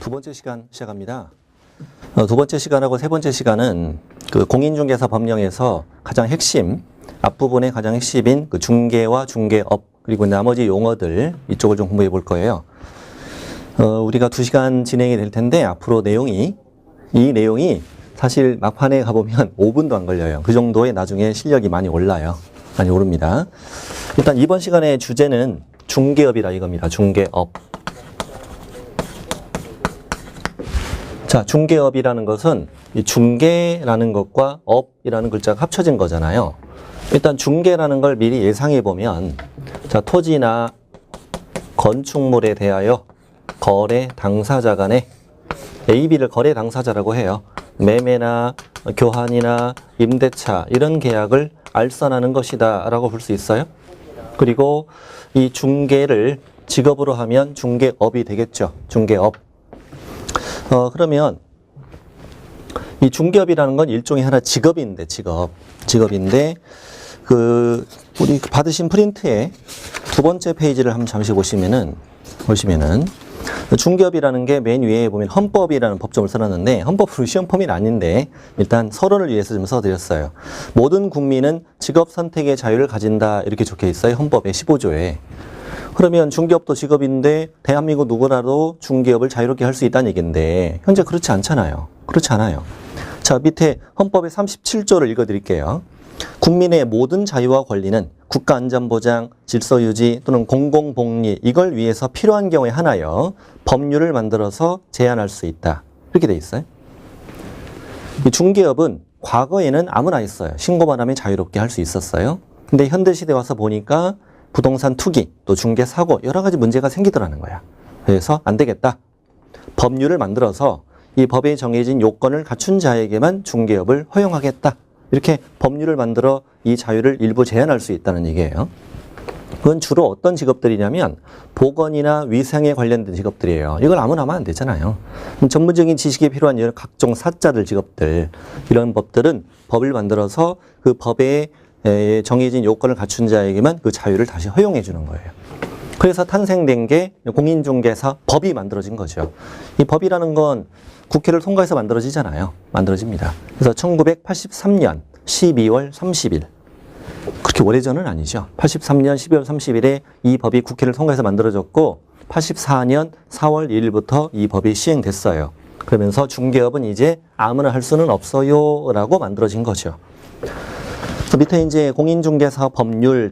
두 번째 시간 시작합니다. 두 번째 시간하고 세 번째 시간은 그 공인중개사 법령에서 가장 핵심, 앞부분의 가장 핵심인 그 중개와 중개업, 그리고 나머지 용어들 이쪽을 좀 공부해 볼 거예요. 우리가 2시간 진행이 될 텐데 앞으로 이 내용이 사실 막판에 가보면 5분도 안 걸려요. 그 정도의 나중에 실력이 많이 올라요. 많이 오릅니다. 일단 이번 시간의 주제는 중개업이라 이겁니다. 중개업. 자, 중개업이라는 것은 이 중개라는 것과 업이라는 글자가 합쳐진 거잖아요. 일단 중개라는 걸 미리 예상해 보면, 자, 토지나 건축물에 대하여 거래 당사자 간에 A, B를 거래 당사자라고 해요. 매매나 교환이나 임대차 이런 계약을 알선하는 것이다 라고 볼 수 있어요. 그리고 이 중개를 직업으로 하면 중개업이 되겠죠. 중개업. 그러면 이 중개업이라는 건 일종의 하나 직업인데, 직업인데, 우리 받으신 프린트에 두 번째 페이지를 한번 잠시 보시면은, 중개업이라는 게 맨 위에 보면 헌법이라는 법조문을 써놨는데, 헌법으로 시험 포맷이 아닌데, 일단 서론을 위해서 좀 써드렸어요. 모든 국민은 직업 선택의 자유를 가진다, 이렇게 적혀 있어요. 헌법의 15조에. 그러면 중개업도 직업인데 대한민국 누구라도 중개업을 자유롭게 할 수 있다는 얘기인데 현재 그렇지 않잖아요. 그렇지 않아요. 자, 밑에 헌법의 37조를 읽어드릴게요. 국민의 모든 자유와 권리는 국가안전보장, 질서유지 또는 공공복리 이걸 위해서 필요한 경우에 하나여 법률을 만들어서 제한할 수 있다. 이렇게 돼 있어요. 이 중개업은 과거에는 아무나 했어요. 신고만 하면 자유롭게 할 수 있었어요. 근데 현대시대에 와서 보니까 부동산 투기, 또 중개 사고 여러 가지 문제가 생기더라는 거야. 그래서 안 되겠다. 법률을 만들어서 이 법에 정해진 요건을 갖춘 자에게만 중개업을 허용하겠다. 이렇게 법률을 만들어 이 자유를 일부 제한할 수 있다는 얘기예요. 그건 주로 어떤 직업들이냐면 보건이나 위생에 관련된 직업들이에요. 이걸 아무나 하면 안 되잖아요. 전문적인 지식이 필요한 여러 각종 사자들 직업들, 이런 법들은 법을 만들어서 그 법에 정해진 요건을 갖춘 자에게만 그 자유를 다시 허용해 주는 거예요. 그래서 탄생된 게 공인중개사 법이 만들어진 거죠. 이 법이라는 건 국회를 통과해서 만들어지잖아요. 만들어집니다. 그래서 1983년 12월 30일. 그렇게 오래전은 아니죠. 83년 12월 30일에 이 법이 국회를 통과해서 만들어졌고 84년 4월 1일부터 이 법이 시행됐어요. 그러면서 중개업은 이제 아무나 할 수는 없어요 라고 만들어진 거죠. 밑에 이제 공인중개사 법률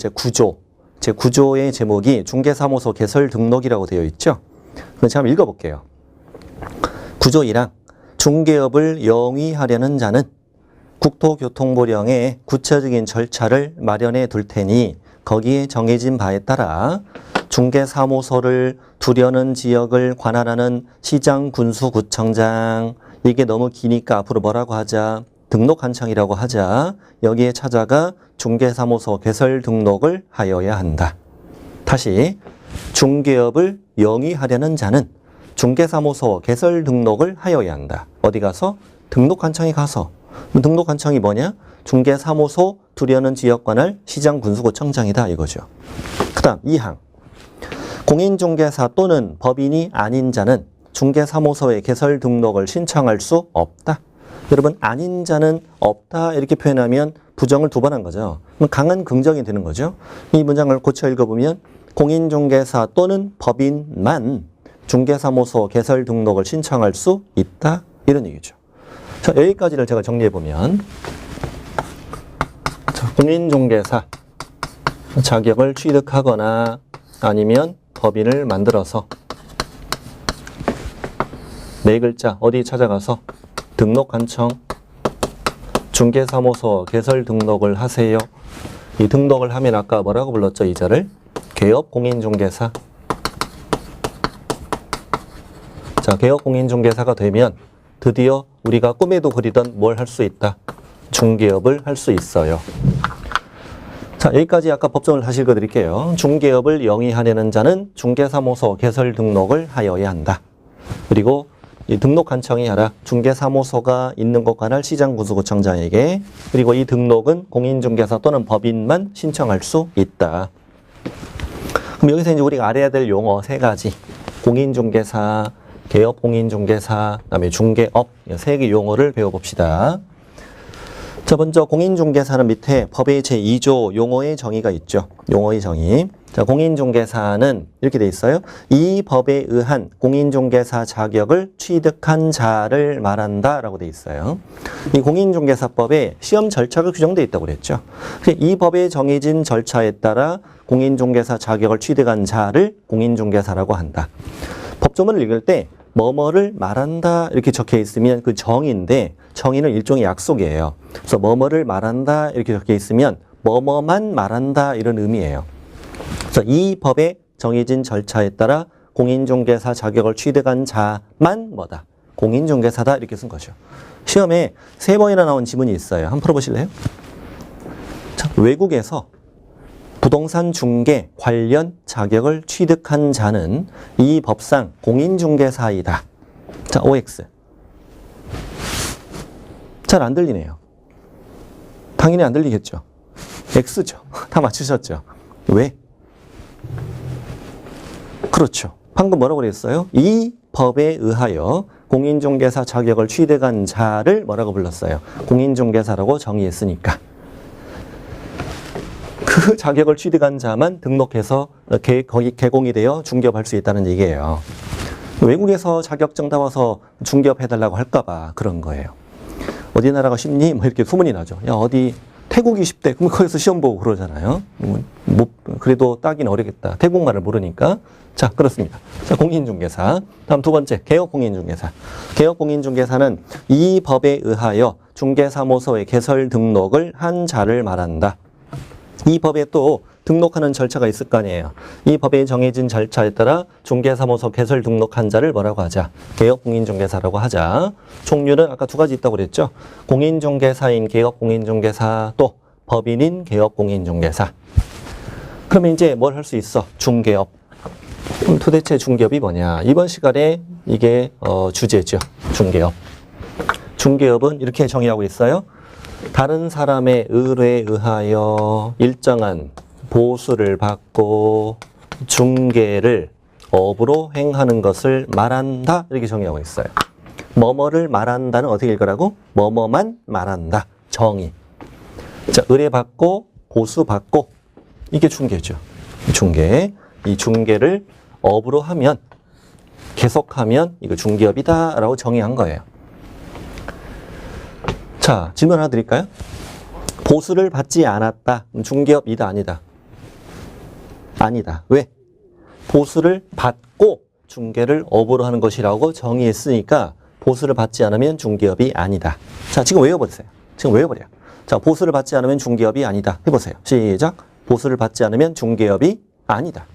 제9조의 제목이 중개사무소 개설 등록이라고 되어 있죠. 그럼 제가 한번 읽어볼게요. 9조 1항 중개업을 영위하려는 자는 국토교통부령에 구체적인 절차를 마련해 둘 테니 거기에 정해진 바에 따라 중개사무소를 두려는 지역을 관할하는 시장, 군수, 구청장, 이게 너무 기니까 앞으로 뭐라고 하자, 등록한청이라고 하자, 여기에 찾아가 중개사무소 개설 등록을 하여야 한다. 다시 중개업을 영위하려는 자는 중개사무소 개설 등록을 하여야 한다. 어디 가서? 등록한청에 가서. 등록한청이 뭐냐? 중개사무소 두려는 지역 관할 시장, 군수구청장이다 이거죠. 그 다음 2항 공인중개사 또는 법인이 아닌 자는 중개사무소의 개설 등록을 신청할 수 없다. 여러분, 아닌 자는 없다 이렇게 표현하면 부정을 두 번 한 거죠. 그럼 강한 긍정이 되는 거죠. 이 문장을 고쳐 읽어보면 공인중개사 또는 법인만 중개사무소 개설 등록을 신청할 수 있다 이런 얘기죠. 자, 여기까지를 제가 정리해보면, 자, 공인중개사 자격을 취득하거나 아니면 법인을 만들어서 네 글자 어디 찾아가서 등록한청 중개사무소 개설 등록을 하세요. 이 등록을 하면 아까 뭐라고 불렀죠? 이 자를 개업공인중개사. 자, 개업공인중개사가 되면 드디어 우리가 꿈에도 그리던 뭘 할 수 있다? 중개업을 할 수 있어요. 자, 여기까지 아까 법정을 다시 읽어드릴게요. 중개업을 영위하려는 자는 중개사무소 개설 등록을 하여야 한다. 그리고 이 등록한청이 하라. 중개사무소가 있는 곳 관할 시장, 군수구청장에게. 그리고 이 등록은 공인중개사 또는 법인만 신청할 수 있다. 그럼 여기서 이제 우리가 알아야 될 용어 세 가지. 공인중개사, 개업, 공인중개사, 그다음에 중개업 세 개 용어를 배워봅시다. 자, 먼저 공인중개사는 밑에 법의 제2조 용어의 정의가 있죠. 용어의 정의. 자, 공인중개사는 이렇게 돼 있어요. 이 법에 의한 공인중개사 자격을 취득한 자를 말한다라고 돼 있어요. 이 공인중개사법에 시험 절차가 규정돼 있다고 그랬죠. 이 법에 정해진 절차에 따라 공인중개사 자격을 취득한 자를 공인중개사라고 한다. 법조문을 읽을 때 뭐뭐를 말한다 이렇게 적혀 있으면 그 정의인데 정의는 일종의 약속이에요. 그래서 뭐뭐를 말한다 이렇게 적혀 있으면 뭐뭐만 말한다 이런 의미예요. 그래서 이 법에 정해진 절차에 따라 공인중개사 자격을 취득한 자만 뭐다? 공인중개사다 이렇게 쓴 거죠. 시험에 3번이나 나온 지문이 있어요. 한번 풀어보실래요? 자, 외국에서 부동산 중개 관련 자격을 취득한 자는 이 법상 공인중개사이다. 자, OX. 잘 안 들리네요. 당연히 안 들리겠죠. X죠. 다 맞추셨죠. 왜? 그렇죠. 방금 뭐라고 그랬어요? 이 법에 의하여 공인중개사 자격을 취득한 자를 뭐라고 불렀어요? 공인중개사라고 정의했으니까. 그 자격을 취득한 자만 등록해서 거기 개공이 되어 중개업할 수 있다는 얘기예요. 외국에서 자격증 따와서 중개업해달라고 할까봐 그런 거예요. 어디 나라가 쉽니? 뭐 이렇게 소문이 나죠. 야, 어디 태국이 쉽대. 그럼 거기서 시험 보고 그러잖아요. 그래도 따긴 어렵겠다. 태국말을 모르니까. 자, 그렇습니다. 자, 공인중개사. 다음 두 번째, 개업공인중개사. 개업공인중개사는 이 법에 의하여 중개사무소의 개설 등록을 한 자를 말한다. 이 법에 또 등록하는 절차가 있을 거 아니에요. 이 법에 정해진 절차에 따라 중개사무소 개설 등록한 자를 뭐라고 하자? 개업공인중개사라고 하자. 종류는 아까 두 가지 있다고 그랬죠. 공인중개사인 개업공인중개사, 또 법인인 개업공인중개사. 그러면 이제 뭘 할 수 있어? 중개업. 그럼 도대체 중개업이 뭐냐? 이번 시간에 이게 주제죠. 중개업. 중개업은 이렇게 정의하고 있어요. 다른 사람의 의뢰에 의하여 일정한 보수를 받고 중개를 업으로 행하는 것을 말한다 이렇게 정의하고 있어요. 뭐뭐를 말한다는 어떻게 읽으라고? 뭐뭐만 말한다. 정의. 자, 의뢰받고 보수받고 이게 중개죠. 중개. 이 중개를 업으로 하면 계속하면 이거 중개업이다 라고 정의한 거예요. 자, 질문 하나 드릴까요? 보수를 받지 않았다. 중개업이다, 아니다? 아니다. 왜? 보수를 받고 중개를 업으로 하는 것이라고 정의했으니까 보수를 받지 않으면 중개업이 아니다. 자, 지금 외워보세요. 지금 외워버려요. 자, 보수를 받지 않으면 중개업이 아니다. 해보세요. 시작. 보수를 받지 않으면 중개업이 아니다.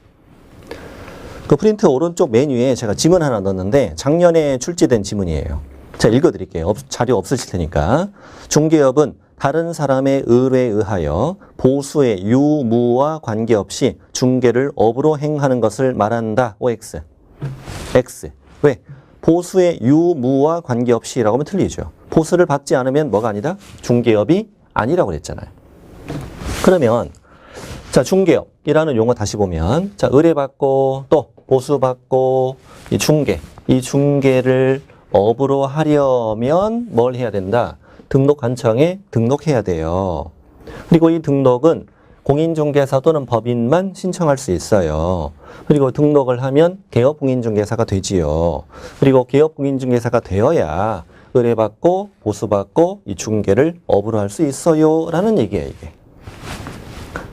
그 프린트 오른쪽 메뉴에 제가 지문 하나 넣었는데 작년에 출제된 지문이에요. 자, 읽어드릴게요. 자료 없으실 테니까. 중개업은 다른 사람의 의뢰에 의하여 보수의 유무와 관계없이 중개를 업으로 행하는 것을 말한다. OX. X. 왜? 보수의 유무와 관계없이라고 하면 틀리죠. 보수를 받지 않으면 뭐가 아니다? 중개업이 아니라고 그랬잖아요. 그러면 자, 중개업이라는 용어 다시 보면 자, 의뢰받고 또 보수받고 이 중개를 업으로 하려면 뭘 해야 된다? 등록관청에 등록해야 돼요. 그리고 이 등록은 공인중개사 또는 법인만 신청할 수 있어요. 그리고 등록을 하면 개업공인중개사가 되지요. 그리고 개업공인중개사가 되어야 의뢰받고 보수받고 이 중개를 업으로 할 수 있어요 라는 얘기예요, 이게.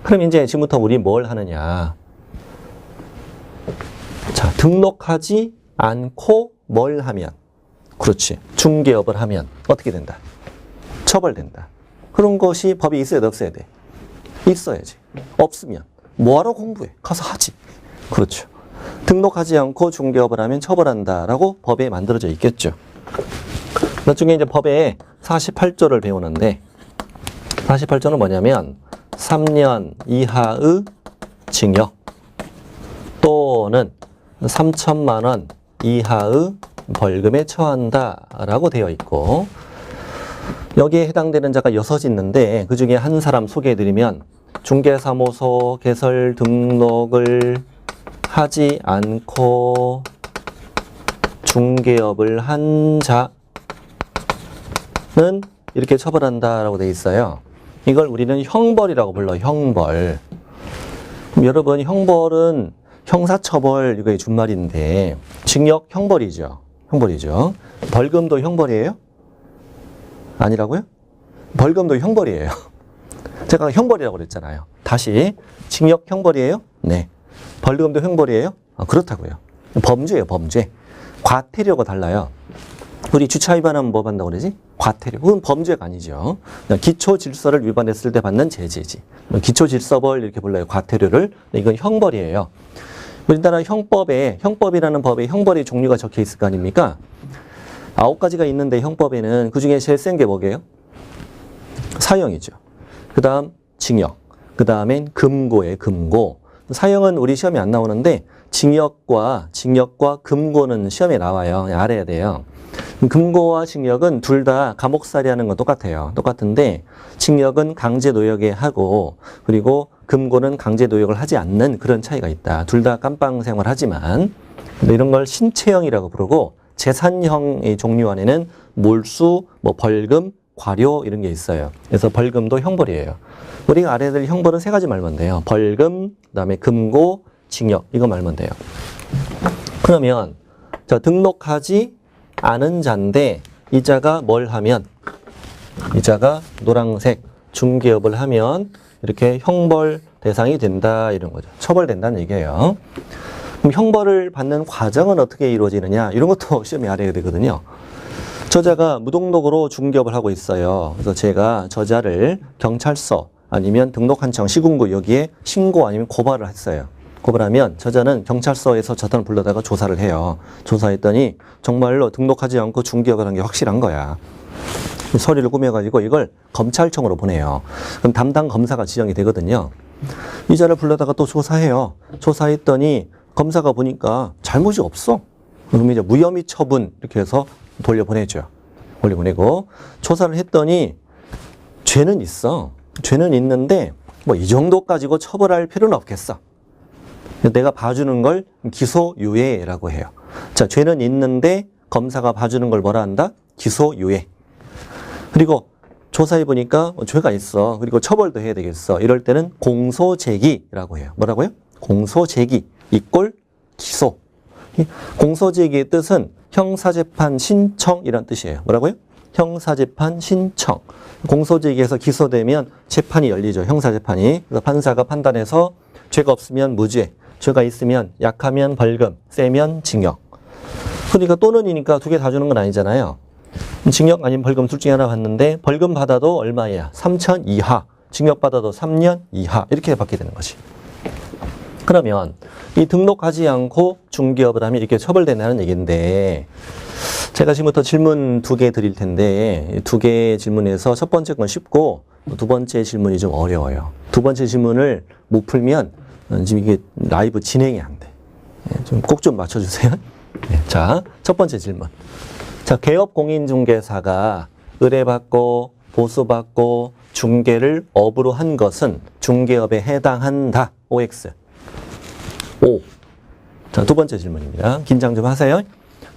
그럼 이제 지금부터 우리 뭘 하느냐? 자, 등록하지 않고 뭘 하면? 그렇지. 중개업을 하면 어떻게 된다? 처벌된다. 그런 것이 법에 있어야 돼, 없어야 돼? 있어야지. 없으면 뭐하러 공부해? 가서 하지. 그렇죠. 등록하지 않고 중개업을 하면 처벌한다라고 법에 만들어져 있겠죠. 나중에 이제 법에 48조를 배우는데 48조는 뭐냐면 3년 이하의 징역 또는 3천만 원 이하의 벌금에 처한다라고 되어 있고 여기에 해당되는 자가 6이 있는데 그 중에 한 사람 소개해드리면 중개사무소 개설 등록을 하지 않고 중개업을 한 자는 이렇게 처벌한다라고 돼 있어요. 이걸 우리는 형벌이라고 불러요. 형벌. 그럼 여러분 형벌은 형사처벌 이거의 준말인데 징역 형벌이죠. 형벌이죠. 벌금도 형벌이에요? 아니라고요? 벌금도 형벌이에요. 제가 형벌이라고 그랬잖아요. 다시 징역 형벌이에요? 네. 벌금도 형벌이에요? 그렇다고요. 범죄예요. 범죄. 과태료가 달라요. 우리 주차 위반하면 뭐 받는다고 그러지? 과태료. 그건 범죄가 아니죠. 기초 질서를 위반했을 때 받는 제재지. 기초 질서벌 이렇게 불러요. 과태료를. 이건 형벌이에요. 우리나라 형법이라는 법에 형벌의 종류가 적혀 있을 거 아닙니까? 9가지가 있는데 형법에는 그 중에 제일 센 게 뭐게요? 사형이죠. 그 다음 징역. 그 다음엔 금고예요. 금고. 사형은 우리 시험에 안 나오는데 징역과 금고는 시험에 나와요. 알아야 돼요. 금고와 징역은 둘 다 감옥살이 하는 건 똑같아요. 똑같은데 징역은 강제노역에 하고 그리고 금고는 강제노역을 하지 않는 그런 차이가 있다. 둘 다 깜빵 생활하지만 이런 걸 신체형이라고 부르고 재산형의 종류 안에는 몰수, 벌금, 과료 이런 게 있어요. 그래서 벌금도 형벌이에요. 우리가 알아야 될 형벌은 3가지 말면 돼요. 벌금, 그다음에 금고, 징역 이거 말면 돼요. 그러면 자, 등록하지 않은 자인데 이 자가 뭘 하면 이 자가 노란색 중개업을 하면 이렇게 형벌 대상이 된다 이런 거죠. 처벌된다는 얘기예요. 그럼 형벌을 받는 과정은 어떻게 이루어지느냐 이런 것도 시험에 알아야 되거든요. 저자가 무등록으로 중개업을 하고 있어요. 그래서 제가 저자를 경찰서 아니면 등록한청 시군구 여기에 신고 아니면 고발을 했어요. 고발하면 저자는 경찰서에서 저단을 불러다가 조사를 해요. 조사했더니 정말로 등록하지 않고 중개업을 한 게 확실한 거야. 서류를 꾸며가지고 이걸 검찰청으로 보내요. 그럼 담당 검사가 지정이 되거든요. 이 자를 불러다가 또 조사해요. 조사했더니 검사가 보니까 잘못이 없어. 그럼 이제 무혐의 처분 이렇게 해서 돌려보내죠. 돌려보내고 조사를 했더니 죄는 있어. 죄는 있는데 뭐 이 정도 가지고 처벌할 필요는 없겠어. 내가 봐주는 걸 기소유예라고 해요. 자, 죄는 있는데 검사가 봐주는 걸 뭐라 한다? 기소유예. 그리고 조사해 보니까 죄가 있어. 그리고 처벌도 해야 되겠어. 이럴 때는 공소제기라고 해요. 뭐라고요? 공소제기 이꼴 기소. 공소제기의 뜻은 형사재판 신청이란 뜻이에요. 뭐라고요? 형사재판 신청. 공소제기에서 기소되면 재판이 열리죠. 형사재판이. 그래서 판사가 판단해서 죄가 없으면 무죄, 죄가 있으면 약하면 벌금, 세면 징역. 그러니까 또는이니까 2개 다 주는 건 아니잖아요. 징역 아니면 벌금 둘 중에 하나 받는데 벌금 받아도 얼마야? 3천 이하. 징역 받아도 3년 이하. 이렇게 받게 되는 거지. 그러면 이 등록하지 않고 중개업을 하면 이렇게 처벌된다는 얘기인데 제가 지금부터 질문 2개 드릴 텐데 2개 질문에서 첫 번째 건 쉽고 두 번째 질문이 좀 어려워요. 두 번째 질문을 못 풀면 지금 이게 라이브 진행이 안 돼. 좀 꼭 좀 맞춰주세요. 자, 첫 번째 질문. 자, 개업공인중개사가 의뢰받고 보수받고 중개를 업으로 한 것은 중개업에 해당한다. OX. O. 자, 두 번째 질문입니다. 긴장 좀 하세요.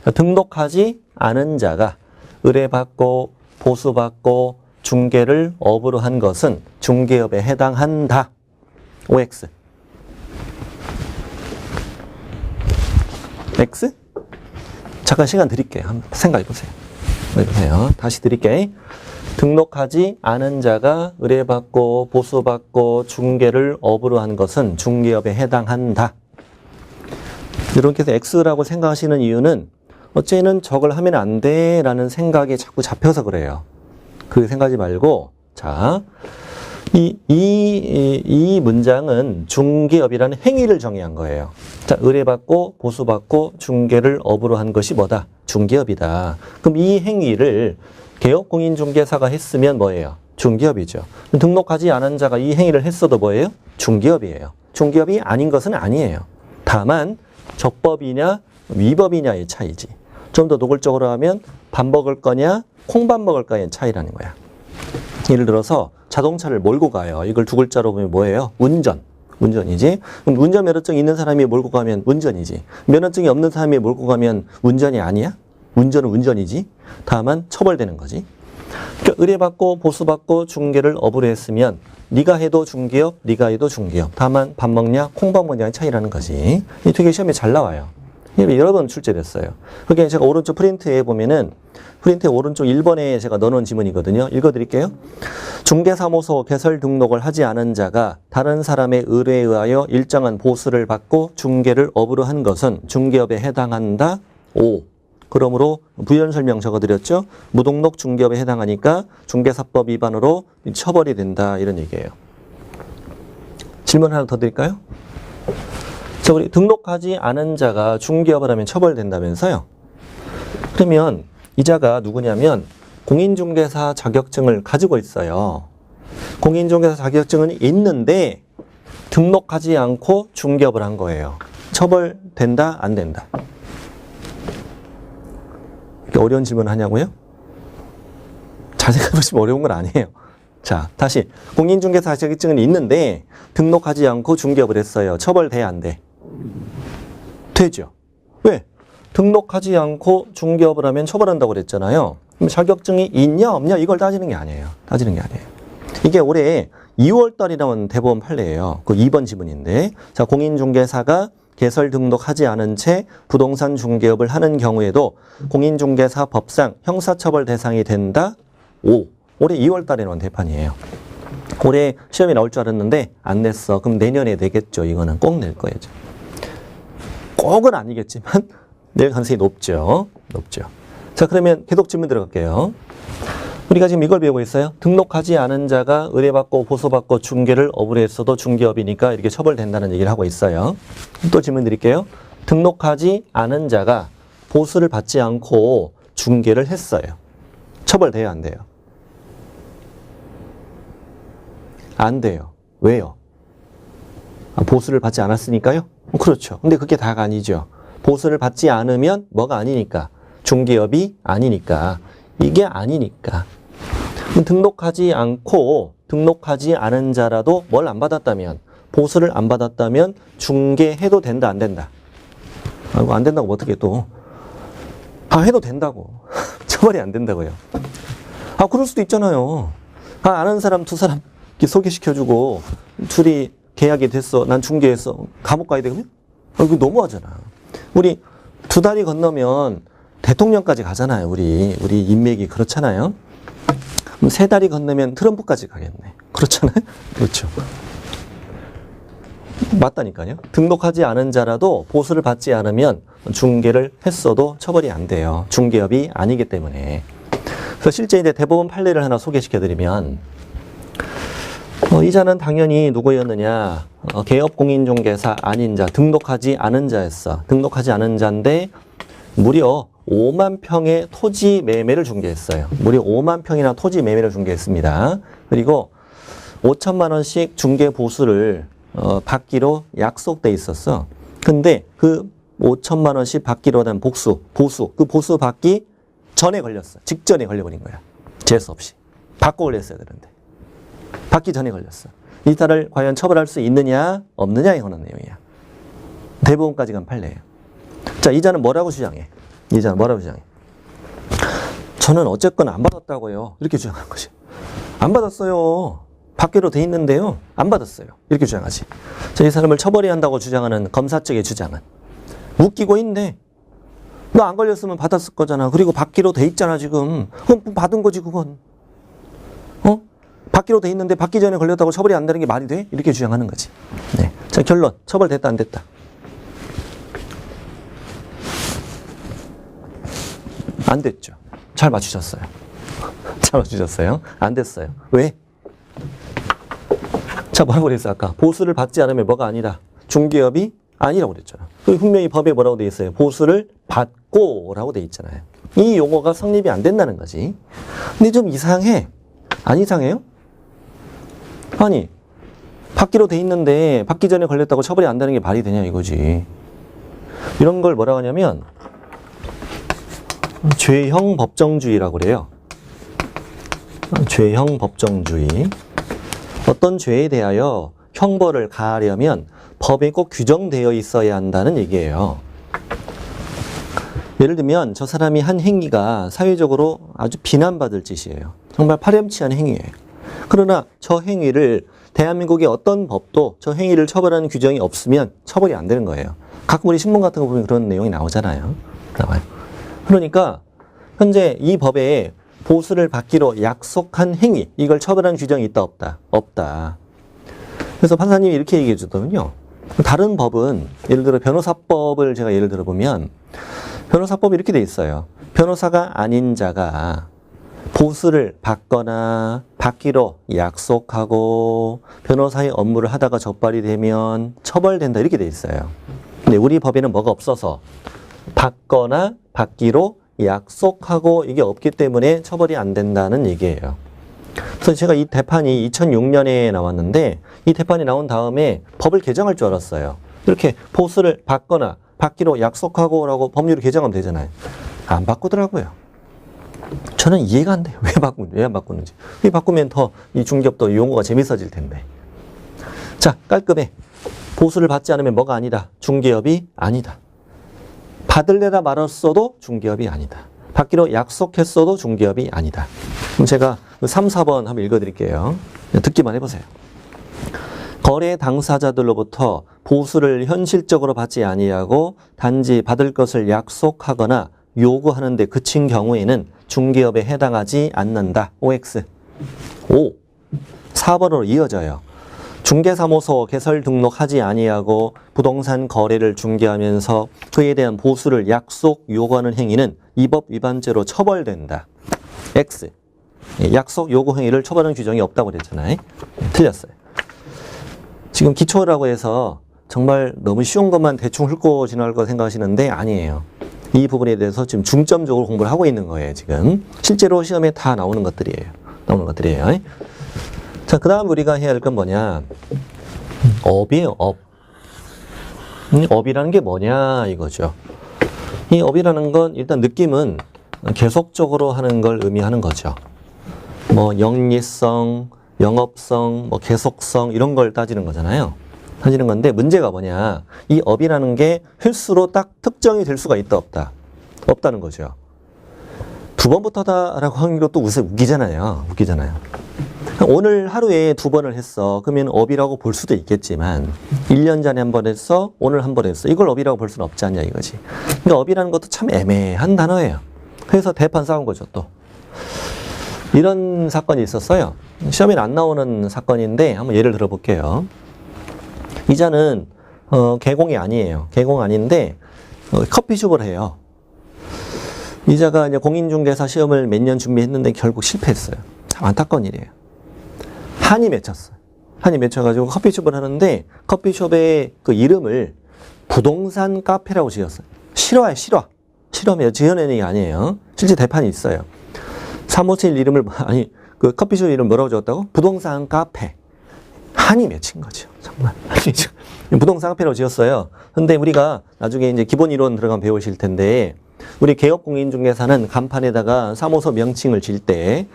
자, 등록하지 않은 자가 의뢰받고 보수받고 중개를 업으로 한 것은 중개업에 해당한다. OX. X? 잠깐 시간 드릴게요. 한번 생각해 보세요. 다시 드릴게요. 등록하지 않은 자가 의뢰받고 보수받고 중개를 업으로 한 것은 중개업에 해당한다. 여러분께서 X라고 생각하시는 이유는 어째는 저걸 하면 안 돼 라는 생각에 자꾸 잡혀서 그래요. 그렇게 생각하지 말고 자, 이 문장은 중개업이라는 행위를 정의한 거예요. 자, 의뢰받고 보수받고 중개를 업으로 한 것이 뭐다? 중개업이다. 그럼 이 행위를 개업공인중개사가 했으면 뭐예요? 중개업이죠. 등록하지 않은 자가 이 행위를 했어도 뭐예요? 중개업이에요. 중개업이 아닌 것은 아니에요. 다만 적법이냐 위법이냐의 차이지. 좀 더 노골적으로 하면 밥 먹을 거냐 콩밥 먹을 거냐의 차이라는 거야. 예를 들어서 자동차를 몰고 가요. 이걸 2글자로 보면 뭐예요? 운전. 운전이지. 그럼 운전 면허증이 있는 사람이 몰고 가면 운전이지. 면허증이 없는 사람이 몰고 가면 운전이 아니야? 운전은 운전이지. 다만 처벌되는 거지. 그러니까 의뢰받고 보수받고 중개를 업으로 했으면 네가 해도 중개업, 네가 해도 중개업. 다만 밥 먹냐, 콩밥 먹냐의 차이라는 거지. 이 되게 시험에 잘 나와요. 여러 번 출제됐어요. 그게 제가 오른쪽 프린트에 보면은 프린트의 오른쪽 1번에 제가 넣어놓은 지문이거든요. 읽어드릴게요. 중개사무소 개설 등록을 하지 않은 자가 다른 사람의 의뢰에 의하여 일정한 보수를 받고 중개를 업으로 한 것은 중개업에 해당한다. 5. 그러므로 부연 설명 적어드렸죠. 무등록 중개업에 해당하니까 중개사법 위반으로 처벌이 된다. 이런 얘기예요. 질문 하나 더 드릴까요? 자, 우리 등록하지 않은 자가 중개업을 하면 처벌된다면서요. 그러면 이 자가 누구냐면 공인중개사 자격증을 가지고 있어요. 공인중개사 자격증은 있는데 등록하지 않고 중개업을 한 거예요. 처벌된다? 안 된다? 이렇게 어려운 질문 하냐고요? 잘 생각해보시면 어려운 건 아니에요. 자, 다시 공인중개사 자격증은 있는데 등록하지 않고 중개업을 했어요. 처벌돼? 안 돼? 되죠. 왜? 등록하지 않고 중개업을 하면 처벌한다고 그랬잖아요. 그럼 자격증이 있냐 없냐 이걸 따지는 게 아니에요. 따지는 게 아니에요. 이게 올해 2월 달에 나온 대법원 판례예요. 그 2번 지문인데, 자, 공인중개사가 개설 등록하지 않은 채 부동산 중개업을 하는 경우에도 공인중개사 법상 형사처벌 대상이 된다. 5. 올해 2월 달에 나온 대판이에요. 올해 시험에 나올 줄 알았는데 안 냈어. 그럼 내년에 내겠죠. 이거는 꼭 낼 거예요. 꼭은 아니겠지만 낼 가능성이 높죠. 높죠. 자, 그러면 계속 질문 들어갈게요. 우리가 지금 이걸 배우고 있어요. 등록하지 않은 자가 의뢰받고 보수받고 중개를 업으로 했어도 중개업이니까 이렇게 처벌된다는 얘기를 하고 있어요. 또 질문 드릴게요. 등록하지 않은 자가 보수를 받지 않고 중개를 했어요. 처벌돼요, 안 돼요? 안 돼요. 왜요? 보수를 받지 않았으니까요? 그렇죠. 근데 그게 다가 아니죠. 보수를 받지 않으면 뭐가 아니니까. 중개업이 아니니까. 이게 아니니까. 등록하지 않고 등록하지 않은 자라도 뭘 안 받았다면, 보수를 안 받았다면 중개해도 된다, 안 된다? 아이고, 안 된다고 어떻게 또. 해도 된다고. 처벌이 안 된다고요. 그럴 수도 있잖아요. 아는 사람 두 사람 이렇게 소개시켜주고 둘이 계약이 됐어. 난 중개했어. 감옥 가야 돼, 그러면? 이거 너무하잖아. 우리 두 다리 건너면 대통령까지 가잖아요. 우리 인맥이 그렇잖아요. 그럼 세 다리 건너면 트럼프까지 가겠네. 그렇잖아요. 그렇죠. 맞다니까요. 등록하지 않은 자라도 보수를 받지 않으면 중개를 했어도 처벌이 안 돼요. 중개업이 아니기 때문에. 그래서 실제 이제 대법원 판례를 하나 소개시켜드리면, 이 자는 당연히 누구였느냐? 개업공인중개사 아닌 자, 등록하지 않은 자였어. 등록하지 않은 자인데 무려 5만 평의 토지 매매를 중개했어요. 무려 5만 평이나 토지 매매를 중개했습니다. 그리고 5천만 원씩 중개 보수를 받기로 약속돼 있었어. 근데 그 5천만 원씩 받기로 된 보수, 그 보수 받기 전에 걸렸어. 직전에 걸려버린 거야. 재수 없이. 받고 걸렸어야 되는데. 받기 전에 걸렸어. 이 자를 과연 처벌할 수 있느냐 없느냐에 관한 내용이야. 대법원까지 간 판례예요. 자, 이 자는 뭐라고 주장해? 이 자는 뭐라고 주장해? 저는 어쨌건 안 받았다고요. 이렇게 주장하는 거지. 안 받았어요. 받기로 돼 있는데요. 안 받았어요. 이렇게 주장하지. 자, 이 사람을 처벌해야 한다고 주장하는 검사 측의 주장은 웃기고 있네. 너 안 걸렸으면 받았을 거잖아. 그리고 받기로 돼 있잖아, 지금. 그럼 받은 거지, 그건. 받기로 돼 있는데 받기 전에 걸렸다고 처벌이 안 되는 게 말이 돼? 이렇게 주장하는 거지. 네. 자, 결론. 처벌됐다, 안 됐다? 안 됐죠. 잘 맞추셨어요. 잘 맞추셨어요. 안 됐어요. 왜? 자, 뭐라고 그랬어, 아까? 보수를 받지 않으면 뭐가 아니다? 중개업이 아니라고 그랬잖아. 그리고 분명히 법에 뭐라고 돼 있어요? 보수를 받고 라고 돼 있잖아요. 이 용어가 성립이 안 된다는 거지. 근데 좀 이상해. 안 이상해요? 아니, 받기로 돼 있는데 받기 전에 걸렸다고 처벌이 안 되는 게 말이 되냐 이거지. 이런 걸 뭐라고 하냐면 죄형 법정주의라고 그래요. 죄형 법정주의. 어떤 죄에 대하여 형벌을 가하려면 법에 꼭 규정되어 있어야 한다는 얘기예요. 예를 들면 저 사람이 한 행위가 사회적으로 아주 비난받을 짓이에요. 정말 파렴치한 행위예요. 그러나 저 행위를 대한민국의 어떤 법도 저 행위를 처벌하는 규정이 없으면 처벌이 안 되는 거예요. 가끔 우리 신문 같은 거 보면 그런 내용이 나오잖아요. 나와요. 그러니까 현재 이 법에 보수를 받기로 약속한 행위, 이걸 처벌하는 규정이 있다 없다? 없다. 그래서 판사님이 이렇게 얘기해 주더군요. 다른 법은 예를 들어 변호사법을 제가 예를 들어 보면 변호사법이 이렇게 돼 있어요. 변호사가 아닌 자가 보수를 받거나 받기로 약속하고 변호사의 업무를 하다가 적발이 되면 처벌된다 이렇게 돼 있어요. 근데 우리 법에는 뭐가 없어서 받거나 받기로 약속하고 이게 없기 때문에 처벌이 안 된다는 얘기예요. 그래서 제가 이 대판이 2006년에 나왔는데 이 대판이 나온 다음에 법을 개정할 줄 알았어요. 이렇게 보수를 받거나 받기로 약속하고 라고 법률을 개정하면 되잖아요. 안 바꾸더라고요. 저는 이해가 안 돼요. 왜 안 바꾸는지. 이 바꾸면 더 이 중개업도 용어가 재밌어질 텐데. 자, 깔끔해. 보수를 받지 않으면 뭐가 아니다? 중개업이 아니다. 받을래다 말았어도 중개업이 아니다. 받기로 약속했어도 중개업이 아니다. 그럼 제가 3, 4번 한번 읽어드릴게요. 듣기만 해보세요. 거래 당사자들로부터 보수를 현실적으로 받지 아니하고 단지 받을 것을 약속하거나 요구하는 데 그친 경우에는 중개업에 해당하지 않는다. OX. 5. 4번으로 이어져요. 중개사무소 개설 등록하지 아니하고 부동산 거래를 중개하면서 그에 대한 보수를 약속 요구하는 행위는 이 법 위반죄로 처벌된다. X. 약속 요구 행위를 처벌하는 규정이 없다고 그랬잖아요. 틀렸어요. 지금 기초라고 해서 정말 너무 쉬운 것만 대충 훑고 지나갈 거 생각하시는데 아니에요. 이 부분에 대해서 지금 중점적으로 공부를 하고 있는 거예요, 지금. 실제로 시험에 다 나오는 것들이에요. 자, 그 다음 우리가 해야 할 건 뭐냐. 업이에요, 업. 업이라는 게 뭐냐, 이거죠. 이 업이라는 건 일단 느낌은 계속적으로 하는 걸 의미하는 거죠. 뭐, 영리성, 영업성, 뭐, 계속성, 이런 걸 따지는 거잖아요. 따지는 건데, 문제가 뭐냐. 이 업이라는 게 횟수로 딱 특정이 될 수가 있다, 없다? 없다는 거죠. 두 번부터다라고 하는 것도 웃기잖아요. 오늘 하루에 2번을 했어. 그러면 업이라고 볼 수도 있겠지만 1년 전에 한 번 했어. 오늘 한 번 했어. 이걸 업이라고 볼 수는 없지 않냐 이거지. 그러니까 업이라는 것도 참 애매한 단어예요. 그래서 대판 싸운 거죠 또. 이런 사건이 있었어요. 시험에 안 나오는 사건인데 한번 예를 들어볼게요. 이자는 개공이 아니에요. 개공 아닌데 커피숍을 해요. 이자가 이제 공인중개사 시험을 몇 년 준비했는데 결국 실패했어요. 참 안타까운 일이에요. 한이 맺혔어요. 한이 맺혀가지고 커피숍을 하는데 커피숍의 그 이름을 부동산 카페라고 지었어요. 실화예요, 실화. 실화면 지어내는 게 아니에요. 실제 대판이 있어요. 사무실 이름을, 그 커피숍 이름 뭐라고 지었다고? 부동산 카페. 한이 맺힌 거죠. 정말. 부동산 카페라고 지었어요. 근데 우리가 나중에 이제 기본 이론 들어가면 배우실 텐데, 우리 개업공인중개사는 간판에다가 사무소 명칭을 질 때,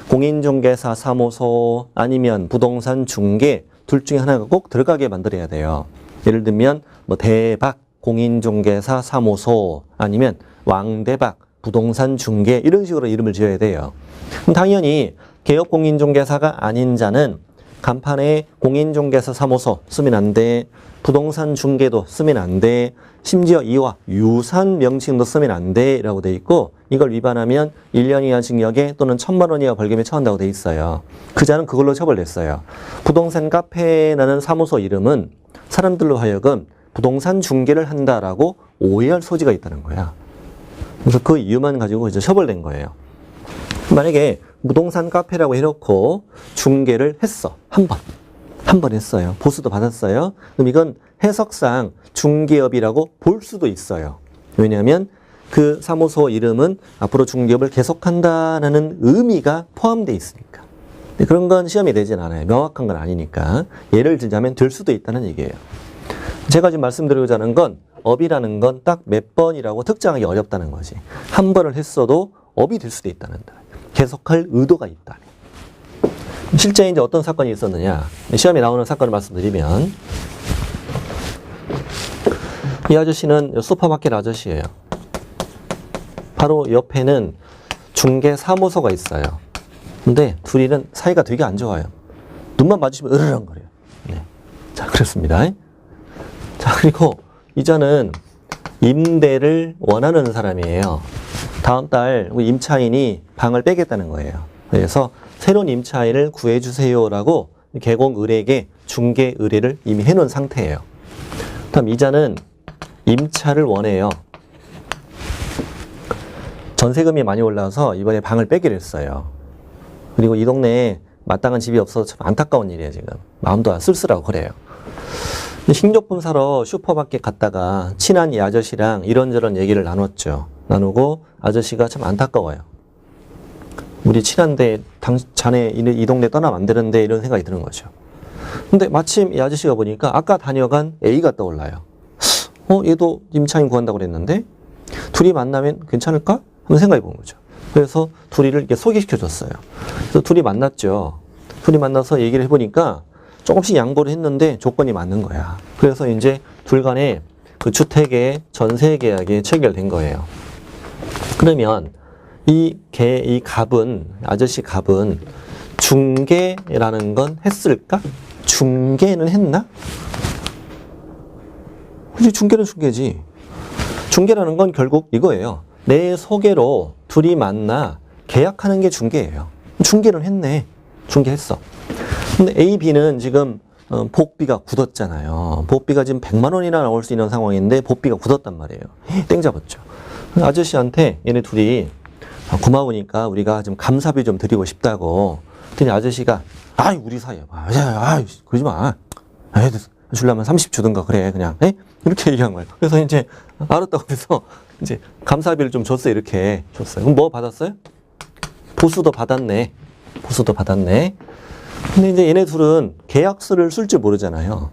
공인중개사 사무소 아니면 부동산 중개 둘 중에 하나가 꼭 들어가게 만들어야 돼요. 예를 들면 뭐 대박 공인중개사 사무소 아니면 왕대박 부동산 중개 이런 식으로 이름을 지어야 돼요. 그럼 당연히 개업공인중개사가 아닌 자는 간판에 공인중개사 사무소 쓰면 안 돼. 부동산 중개도 쓰면 안 돼. 심지어 이와 유사한 명칭도 쓰면 안 돼 라고 돼 있고 이걸 위반하면 1년 이하 징역에 또는 1,000만 원 이하 벌금에 처한다고 돼 있어요. 그 자는 그걸로 처벌됐어요. 부동산 카페라는 사무소 이름은 사람들로 하여금 부동산 중개를 한다라고 오해할 소지가 있다는 거야. 그래서 그 이유만 가지고 이제 처벌된 거예요. 만약에 부동산 카페라고 해놓고 중개를 했어. 한 번 했어요. 보수도 받았어요. 그럼 이건 해석상 중개업이라고 볼 수도 있어요. 왜냐하면 그 사무소 이름은 앞으로 중개업을 계속한다는 의미가 포함되어 있으니까. 그런 건 시험이 되진 않아요. 명확한 건 아니니까. 예를 들자면 될 수도 있다는 얘기예요. 제가 지금 말씀드리고자 하는 건 업이라는 건 딱 몇 번이라고 특정하기 어렵다는 거지. 한 번을 했어도 업이 될 수도 있다는 거. 계속할 의도가 있다. 실제 이제 어떤 사건이 있었느냐. 시험에 나오는 사건을 말씀드리면, 이 아저씨는 슈퍼마켓 아저씨예요. 바로 옆에는 중개사무소가 있어요. 근데 둘이는 사이가 되게 안 좋아요. 눈만 마주치면 으르렁거려요. 네. 자, 그렇습니다. 자, 그리고 이자는 임대를 원하는 사람이에요. 다음 달 임차인이 방을 빼겠다는 거예요. 그래서 새로운 임차인을 구해주세요라고 계곡의뢰에게 중개 의뢰를 이미 해놓은 상태예요. 다음 이자는 임차를 원해요. 전세금이 많이 올라서 이번에 방을 빼기로 했어요. 그리고 이 동네에 마땅한 집이 없어서 참 안타까운 일이에요, 지금. 마음도 쓸쓸하고 그래요. 식료품 사러 슈퍼마켓 갔다가 친한 이 아저씨랑 이런저런 얘기를 나눴죠. 나누고 아저씨가 참 안타까워요. 우리 친한데 자네 이 동네 떠나면 안 되는데 이런 생각이 드는 거죠. 근데 마침 이 아저씨가 보니까 아까 다녀간 A가 떠올라요. 얘도 임차인 구한다고 그랬는데 둘이 만나면 괜찮을까? 하는 생각이 본 거죠. 그래서 둘이를 이렇게 소개시켜줬어요. 그래서 둘이 만났죠. 둘이 만나서 얘기를 해보니까 조금씩 양보를 했는데 조건이 맞는 거야. 그래서 이제 둘 간에 그 주택의 전세 계약이 체결된 거예요. 그러면 이 갑은, 아저씨 갑은 중개라는 건 했을까? 중개는 했나? 그치, 중개는 중개지. 중개라는 건 결국 이거예요. 내 소개로 둘이 만나 계약하는 게 중개예요. 중개는 했네. 중개했어. 근데 A, B는 지금 복비가 굳었잖아요. 복비가 지금 100만 원이나 나올 수 있는 상황인데 복비가 굳었단 말이에요. 땡 잡았죠. 아저씨한테 얘네 둘이 고마우니까 우리가 좀 감사비 좀 드리고 싶다고. 그랬더니 아저씨가 우리 사이야. 그러지 마. 주려면 30 주든가 그래 그냥. 이렇게 얘기한 거예요. 그래서 이제 알았다고 해서 이제 감사비를 좀 줬어요. 이렇게 줬어요. 그럼 뭐 받았어요? 보수도 받았네. 보수도 받았네. 근데 이제 얘네 둘은 계약서를 쓸 줄 모르잖아요.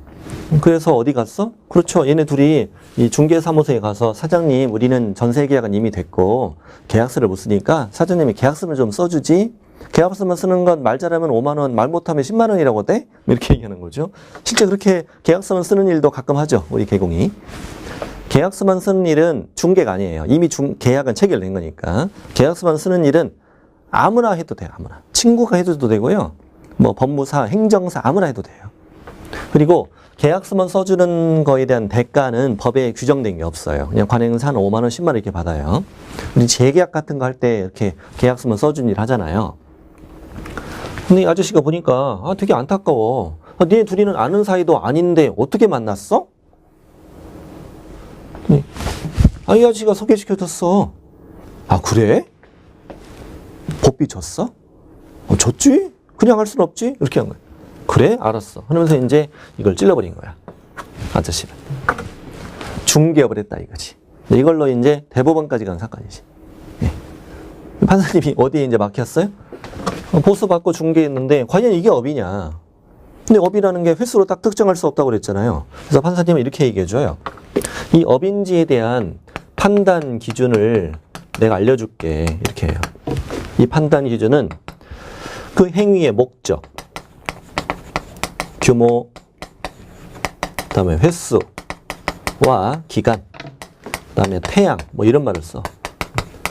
그래서 어디 갔어? 그렇죠. 얘네 둘이 이 중개사무소에 가서 사장님, 우리는 전세 계약은 이미 됐고 계약서를 못 쓰니까 사장님이 계약서를 좀 써주지. 계약서만 쓰는 건 말 잘하면 5만 원, 말 못하면 10만 원이라고 돼? 이렇게 얘기하는 거죠. 실제 그렇게 계약서만 쓰는 일도 가끔 하죠. 우리 계공이. 계약서만 쓰는 일은 중개가 아니에요. 이미 계약은 체결된 거니까. 계약서만 쓰는 일은 아무나 해도 돼요. 아무나. 친구가 해도 되고요. 뭐 법무사, 행정사 아무나 해도 돼요. 그리고 계약서만 써주는 거에 대한 대가는 법에 규정된 게 없어요. 그냥 관행사 한 5만 원, 10만 원 이렇게 받아요. 우리 재계약 같은 거 할 때 이렇게 계약서만 써주는 일 하잖아요. 근데 이 아저씨가 보니까 되게 안타까워. 니네 둘이는 아는 사이도 아닌데 어떻게 만났어? 이 아저씨가 소개시켜줬어. 그래? 법비 줬어? 줬지? 그냥 할 순 없지? 이렇게 한 거야. 그래? 알았어. 하면서 이제 이걸 찔러버린 거야. 아저씨는. 중개업을 했다 이거지. 이걸로 이제 대법원까지 간 사건이지. 네. 판사님이 어디에 이제 막혔어요? 보수받고 중개했는데 과연 이게 업이냐? 근데 업이라는 게 횟수로 딱 특정할 수 없다고 그랬잖아요. 그래서 판사님은 이렇게 얘기해줘요. 이 업인지에 대한 판단 기준을 내가 알려줄게. 이렇게 해요. 이 판단 기준은 그 행위의 목적, 규모, 그 다음에 횟수와 기간, 그 다음에 태양, 뭐 이런 말을 써.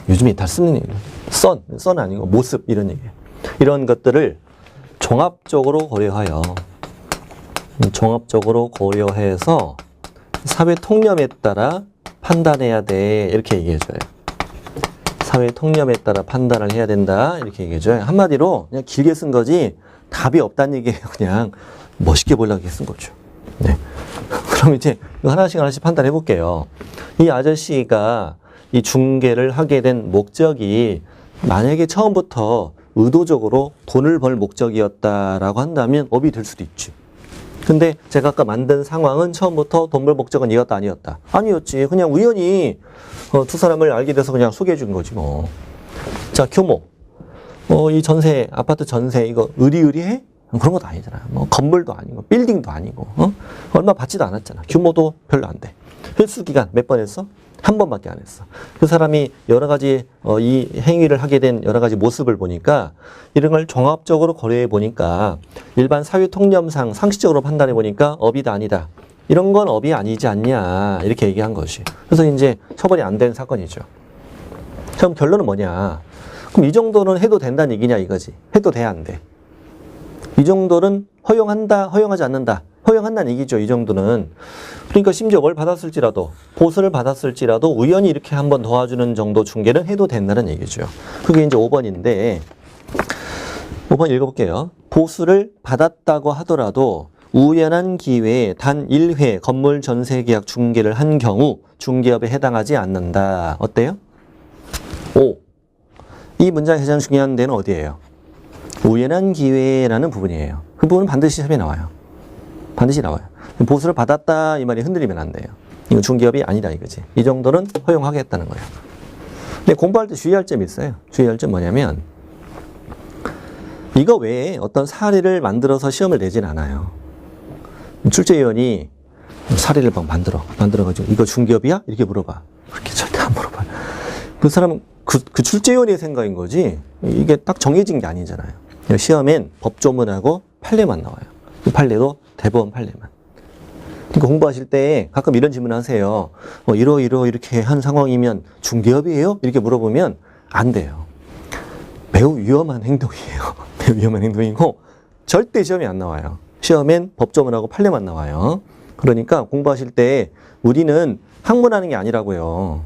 요즘에 다 쓰는 얘기예요. 썬 아니고 모습 이런 얘기예요. 이런 것들을 종합적으로 고려해서 사회 통념에 따라 판단해야 돼. 이렇게 얘기해줘요. 사회 통념에 따라 판단을 해야 된다. 이렇게 얘기해줘요. 한마디로 그냥 길게 쓴 거지 답이 없다는 얘기예요. 그냥 멋있게 보려고 쓴 거죠. 네. 그럼 이제 하나씩 판단해 볼게요. 이 아저씨가 이 중개를 하게 된 목적이 만약에 처음부터 의도적으로 돈을 벌 목적이었다라고 한다면 업이 될 수도 있지. 근데 제가 아까 만든 상황은 처음부터 돈 벌 목적은 이었다 아니었다? 아니었지. 그냥 우연히 두 사람을 알게 돼서 그냥 소개해 준 거지 뭐. 자, 규모. 이 전세, 아파트 전세 이거 의리의리해? 그런 것도 아니잖아. 뭐 건물도 아니고 빌딩도 아니고 얼마 받지도 않았잖아. 규모도 별로 안 돼. 횟수 기간 몇 번 했어? 한 번밖에 안 했어. 그 사람이 여러 가지 이 행위를 하게 된 여러 가지 모습을 보니까 이런 걸 종합적으로 고려해 보니까 일반 사회 통념상 상식적으로 판단해 보니까 업이다 아니다. 이런 건 업이 아니지 않냐 이렇게 얘기한 것이. 그래서 이제 처벌이 안 된 사건이죠. 그럼 결론은 뭐냐? 그럼 이 정도는 해도 된다는 얘기냐 이거지. 해도 돼 안 돼? 이 정도는 허용한다, 허용하지 않는다. 허용한다는 얘기죠. 이 정도는. 그러니까 심지어 뭘 받았을지라도 보수를 받았을지라도 우연히 이렇게 한번 도와주는 정도 중개는 해도 된다는 얘기죠. 그게 이제 5번인데 5번 읽어볼게요. 보수를 받았다고 하더라도 우연한 기회에 단 1회 건물 전세계약 중개를 한 경우 중개업에 해당하지 않는다. 어때요? 5. 이 문장이 가장 중요한 데는 어디예요? 우연한 기회라는 부분이에요. 그 부분은 반드시 시험에 나와요. 반드시 나와요. 보수를 받았다 이 말이 흔들리면 안 돼요. 이거 중개업이 아니다 이거지. 이 정도는 허용하겠다는 거예요. 근데 공부할 때 주의할 점이 있어요. 주의할 점 뭐냐면 이거 외에 어떤 사례를 만들어서 시험을 내진 않아요. 출제위원이 사례를 막 만들어가지고 이거 중개업이야? 이렇게 물어봐. 그렇게 절대 안 물어봐요. 그 사람은 그 출제위원의 생각인 거지 이게 딱 정해진 게 아니잖아요. 시험엔 법조문하고 판례만 나와요. 이 판례도 대법원 판례만. 그러니까 공부하실 때 가끔 이런 질문 하세요. 이렇게 한 상황이면 중개업이에요? 이렇게 물어보면 안 돼요. 매우 위험한 행동이에요. 매우 위험한 행동이고 절대 시험이 안 나와요. 시험엔 법조문하고 판례만 나와요. 그러니까 공부하실 때 우리는 학문하는 게 아니라고요.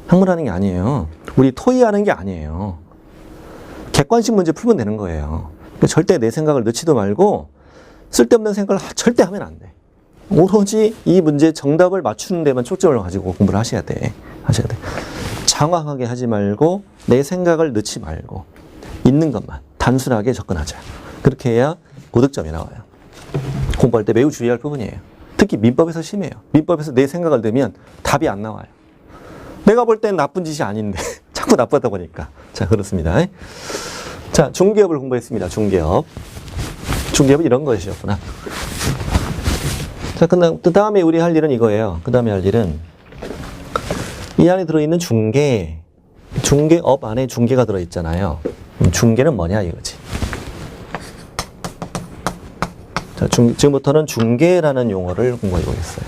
학문하는 게 아니에요. 우리 토의하는 게 아니에요. 객관식 문제 풀면 되는 거예요. 절대 내 생각을 넣지도 말고 쓸데없는 생각을 절대 하면 안 돼. 오로지 이 문제 정답을 맞추는 데만 초점을 가지고 공부를 하셔야 돼. 장황하게 하지 말고 내 생각을 넣지 말고 있는 것만 단순하게 접근하자. 그렇게 해야 고득점이 나와요. 공부할 때 매우 주의할 부분이에요. 특히 민법에서 심해요. 민법에서 내 생각을 넣으면 답이 안 나와요. 내가 볼 땐 나쁜 짓이 아닌데 자꾸 나쁘다 보니까. 자, 그렇습니다. 자, 중개업을 공부했습니다. 중개업. 중개업은 이런 것이었구나. 자, 그 다음에 우리 할 일은 이거예요. 그 다음에 할 일은 이 안에 들어있는 중개업 안에 중개가 들어있잖아요. 중개는 뭐냐 이거지. 자, 지금부터는 중개라는 용어를 공부해 보겠어요.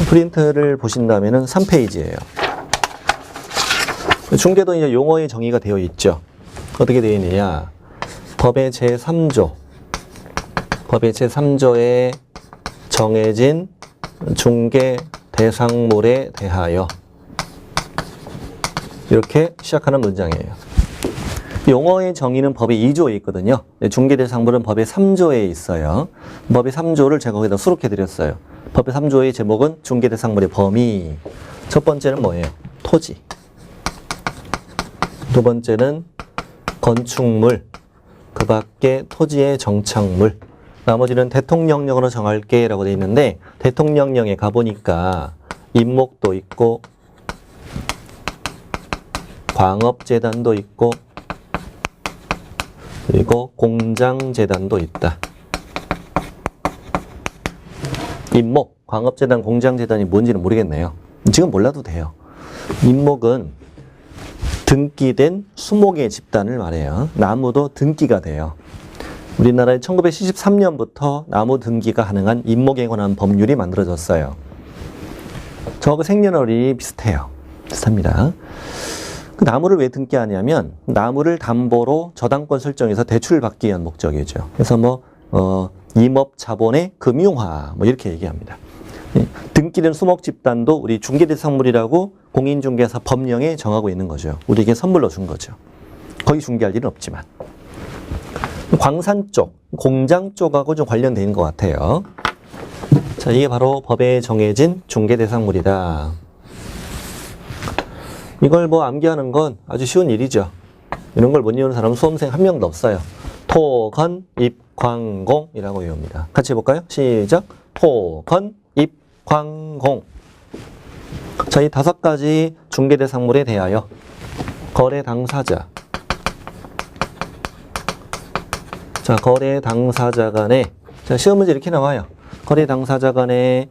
프린트를 보신다면은 3페이지예요. 중개도 이제 용어의 정의가 되어 있죠. 어떻게 되어 있느냐? 법의 제3조. 법의 제3조에 정해진 중개 대상물에 대하여 이렇게 시작하는 문장이에요. 용어의 정의는 법의 2조에 있거든요. 중개 대상물은 법의 3조에 있어요. 법의 3조를 제가 거기다 수록해 드렸어요. 법의 3조의 제목은 중개 대상물의 범위. 첫 번째는 뭐예요? 토지. 두 번째는 건축물. 그 밖에 토지의 정착물. 나머지는 대통령령으로 정할게 라고 되어 있는데 대통령령에 가보니까 임목도 있고 광업재단도 있고 그리고 공장재단도 있다. 임목, 광업재단, 공장재단이 뭔지는 모르겠네요. 지금 몰라도 돼요. 임목은 등기된 수목의 집단을 말해요. 나무도 등기가 돼요. 우리나라에 1973년부터 나무 등기가 가능한 임목에 관한 법률이 만들어졌어요. 저하고 생년월일이 비슷해요. 비슷합니다. 그 나무를 왜 등기하냐면 나무를 담보로 저당권 설정해서 대출을 받기 위한 목적이죠. 그래서 임업 자본의 금융화 이렇게 얘기합니다. 등기된 수목 집단도 우리 중개대상물이라고 공인중개사 법령에 정하고 있는 거죠. 우리에게 선물로 준 거죠. 거의 중개할 일은 없지만. 광산 쪽, 공장 쪽하고 좀 관련되어 있는 것 같아요. 자, 이게 바로 법에 정해진 중개대상물이다. 이걸 암기하는 건 아주 쉬운 일이죠. 이런 걸 못 외우는 사람은 수험생 한 명도 없어요. 토, 건, 입, 광, 공이라고 외웁니다. 같이 해볼까요? 시작. 토, 건, 입, 광, 공. 자, 이 5가지 중개대상물에 대하여 거래 당사자. 자, 거래 당사자 간에, 자, 시험 문제 이렇게 나와요. 거래 당사자 간에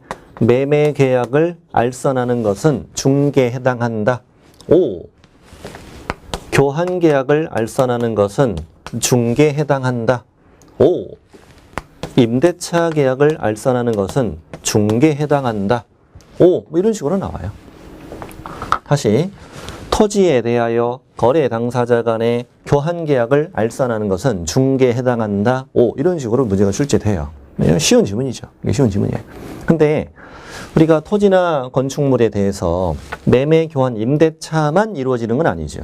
매매 계약을 알선하는 것은 중개에 해당한다. 오. 교환 계약을 알선하는 것은 중개에 해당한다. 오. 임대차 계약을 알선하는 것은 중개에 해당한다. 오. 뭐 이런 식으로 나와요. 다시 토지에 대하여 거래 당사자 간의 교환 계약을 알선하는 것은 중개에 해당한다. 오. 이런 식으로 문제가 출제돼요. 쉬운 지문이죠. 이게 쉬운 지문이에요. 근데 우리가 토지나 건축물에 대해서 매매, 교환, 임대차만 이루어지는 건 아니죠.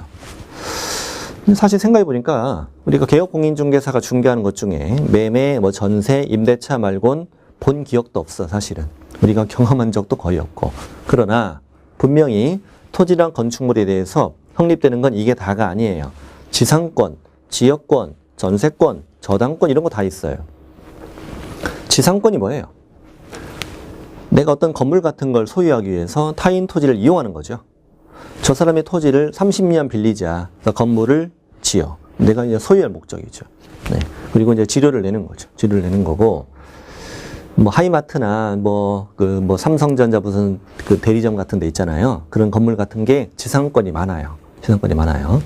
사실 생각해 보니까 우리가 개업공인중개사가 중개하는 것 중에 매매, 뭐 전세, 임대차 말곤 본 기억도 없어, 사실은. 우리가 경험한 적도 거의 없고. 그러나 분명히 토지랑 건축물에 대해서 성립되는 건 이게 다가 아니에요. 지상권, 지역권, 전세권, 저당권 이런 거 다 있어요. 지상권이 뭐예요? 내가 어떤 건물 같은 걸 소유하기 위해서 타인 토지를 이용하는 거죠. 저 사람의 토지를 30년 빌리자. 그러니까 건물을 지어. 내가 이제 소유할 목적이죠. 네. 그리고 이제 지료를 내는 거죠. 지료를 내는 거고, 뭐 하이마트나 뭐 삼성전자 무슨 그 대리점 같은 데 있잖아요. 그런 건물 같은 게 지상권이 많아요. 지상권이 많아요.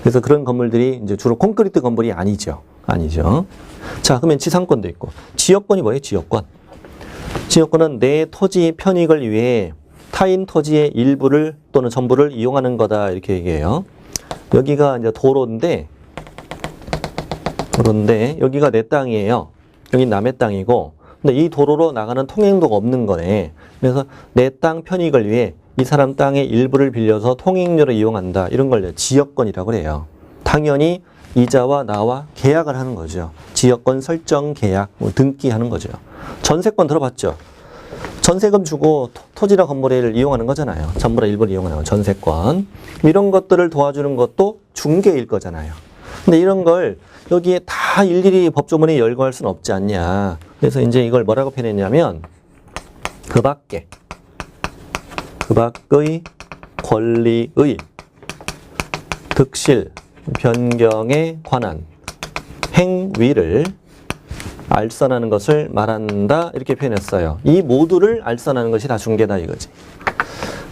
그래서 그런 건물들이 이제 주로 콘크리트 건물이 아니죠. 아니죠. 자, 그러면 지상권도 있고, 지역권이 뭐예요? 지역권. 지역권은 내 토지 편익을 위해 타인 토지의 일부를 또는 전부를 이용하는 거다 이렇게 얘기해요. 여기가 이제 도로인데 여기가 내 땅이에요. 여기 남의 땅이고, 근데 이 도로로 나가는 통행도가 없는 거네. 그래서 내 땅 편익을 위해 이 사람 땅의 일부를 빌려서 통행료를 이용한다. 이런 걸 지역권이라고 해요. 당연히 이자와 나와 계약을 하는 거죠. 지역권 설정 계약, 뭐 등기하는 거죠. 전세권 들어봤죠? 전세금 주고 토지나 건물을 이용하는 거잖아요. 전부나 일부를 이용하는 거, 전세권. 이런 것들을 도와주는 것도 중개일 거잖아요. 근데 이런 걸 여기에 다 일일이 법조문에 열거할 수는 없지 않냐. 그래서 이제 이걸 뭐라고 표현했냐면 그 밖의 권리의 득실 변경에 관한 행위를 알선하는 것을 말한다 이렇게 표현했어요. 이 모두를 알선하는 것이 다 중개다 이거지.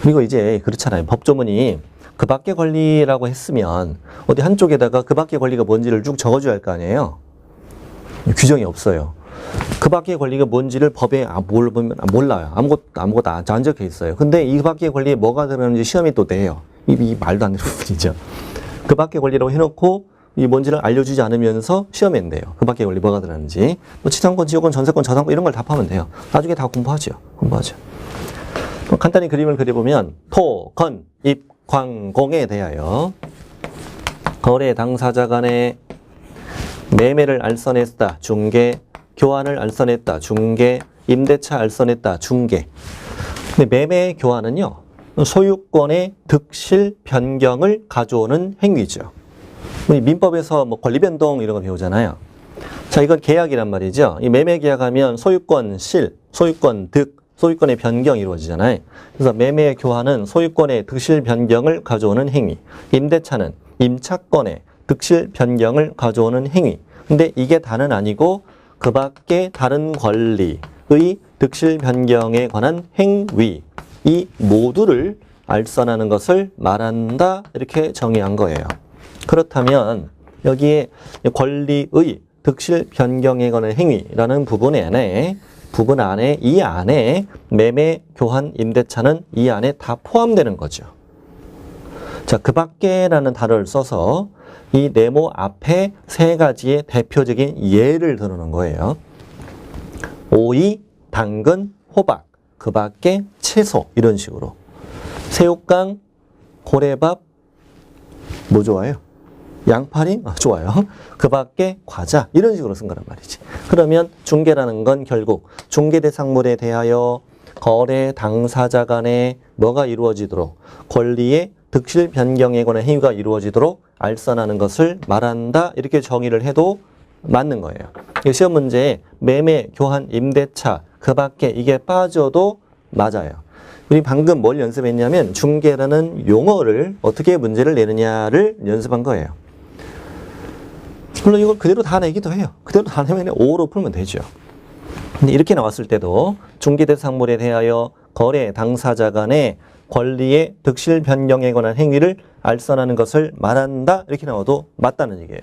그리고 이제 그렇잖아요. 법조문이 그 밖의 권리라고 했으면 어디 한쪽에다가 그 밖의 권리가 뭔지를 쭉 적어줘야 할 거 아니에요. 규정이 없어요. 그 밖의 권리가 뭔지를 법에 몰라요. 아무것도 안 적혀 있어요. 근데 이 밖의 권리에 뭐가 들어가는지 시험이 또 내요. 이 말도 안 되는 부분이죠. 그 밖의 권리라고 해놓고 이 뭔지를 알려주지 않으면서 시험에 낸대요. 그 밖의 권리 뭐가 들어가는지. 뭐 지상권, 지역권, 전세권, 저당권 이런 걸 답하면 돼요. 나중에 다 공부하죠. 간단히 그림을 그려보면 토, 건, 입, 광, 공에 대하여 거래 당사자 간의 매매를 알선했다. 중개, 교환을 알선했다. 중개, 임대차 알선했다. 중개. 근데 매매 교환은요. 소유권의 득실 변경을 가져오는 행위죠. 우리 민법에서 뭐 권리 변동 이런 거 배우잖아요. 자, 이건 계약이란 말이죠. 이 매매 계약하면 소유권 실, 소유권 득, 소유권의 변경이 이루어지잖아요. 그래서 매매 교환은 소유권의 득실 변경을 가져오는 행위. 임대차는 임차권의 득실 변경을 가져오는 행위. 근데 이게 다는 아니고 그 밖에 다른 권리의 득실 변경에 관한 행위. 이 모두를 알선하는 것을 말한다 이렇게 정의한 거예요. 그렇다면 여기에 권리의 득실 변경에 관한 행위라는 부분 안에 이 안에 매매, 교환, 임대차는 이 안에 다 포함되는 거죠. 자, 그 밖에라는 단어를 써서 이 네모 앞에 세 가지의 대표적인 예를 들어놓은 거예요. 오이, 당근, 호박, 그 밖에 채소 이런 식으로. 새우깡, 고래밥, 뭐 좋아요? 양파링? 좋아요. 그 밖에 과자 이런 식으로 쓴 거란 말이지. 그러면 중개라는 건 결국 중개 대상물에 대하여 거래 당사자 간에 뭐가 이루어지도록 권리의 득실 변경에 관한 행위가 이루어지도록 알선하는 것을 말한다 이렇게 정의를 해도 맞는 거예요. 시험 문제에 매매, 교환, 임대차 그 밖에 이게 빠져도 맞아요. 우리 방금 뭘 연습했냐면 중개라는 용어를 어떻게 문제를 내느냐를 연습한 거예요. 물론 이걸 그대로 다 내기도 해요. 그대로 다 내면 5로 풀면 되죠. 근데 이렇게 나왔을 때도 중개대상물에 대하여 거래 당사자 간의 권리의 득실 변경에 관한 행위를 알선하는 것을 말한다. 이렇게 나와도 맞다는 얘기예요.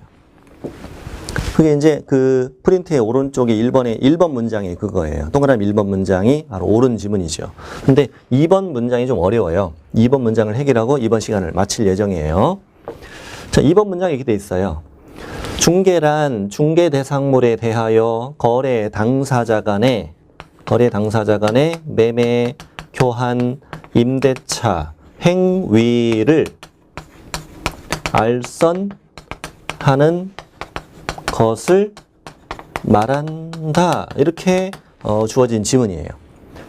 그게 이제 그 프린트의 오른쪽에 1번 문장이 그거예요. 동그라미 1번 문장이 바로 옳은 지문이죠. 근데 2번 문장이 좀 어려워요. 2번 문장을 해결하고 이번 시간을 마칠 예정이에요. 자, 2번 문장이 이렇게 돼 있어요. 중개란 중개 대상물에 대하여 거래 당사자 간의 매매, 교환, 임대차, 행위를 알선하는 것을 말한다. 이렇게 주어진 지문이에요.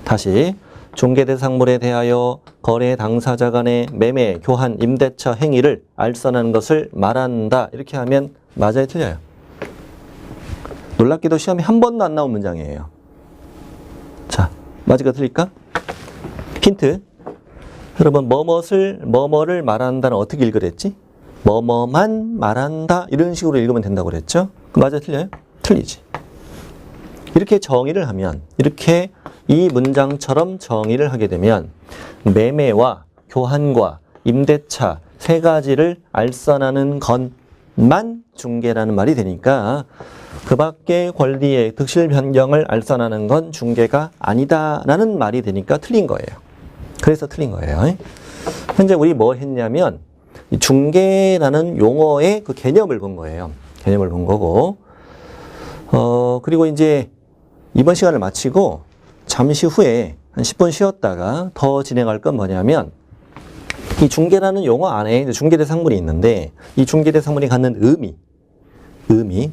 다시 중개대상물에 대하여 거래 당사자 간의 매매, 교환, 임대차 행위를 알선하는 것을 말한다. 이렇게 하면 맞아요, 틀려요? 놀랍게도 시험에 한 번도 안 나온 문장이에요. 자, 맞을까 틀릴까? 힌트. 여러분, 뭐뭐를 말한다는 어떻게 읽으랬지? 뭐뭐만 말한다. 이런 식으로 읽으면 된다고 그랬죠? 맞아요, 틀려요? 틀리지. 이렇게 정의를 하면, 이렇게 이 문장처럼 정의를 하게 되면 매매와 교환과 임대차 세 가지를 알선하는 것만 중개라는 말이 되니까 그 밖의 권리의 득실 변경을 알선하는 건 중개가 아니다라는 말이 되니까 틀린 거예요. 그래서 틀린 거예요. 현재 우리 뭐 했냐면 중개라는 용어의 그 개념을 본 거예요. 개념을 본 거고 그리고 이제 이번 시간을 마치고 잠시 후에 한 10분 쉬었다가 더 진행할 건 뭐냐면 이 중개라는 용어 안에 중개대상물이 있는데 이 중개대상물이 갖는 의미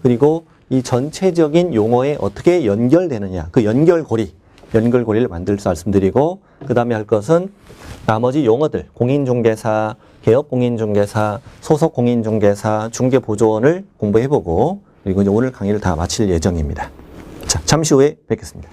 그리고 이 전체적인 용어에 어떻게 연결되느냐 그 연결고리를 만들어서 말씀드리고 그 다음에 할 것은 나머지 용어들 공인중개사, 개업공인중개사, 소속공인중개사, 중개보조원을 공부해보고 그리고 이제 오늘 강의를 다 마칠 예정입니다. 자, 잠시 후에 뵙겠습니다.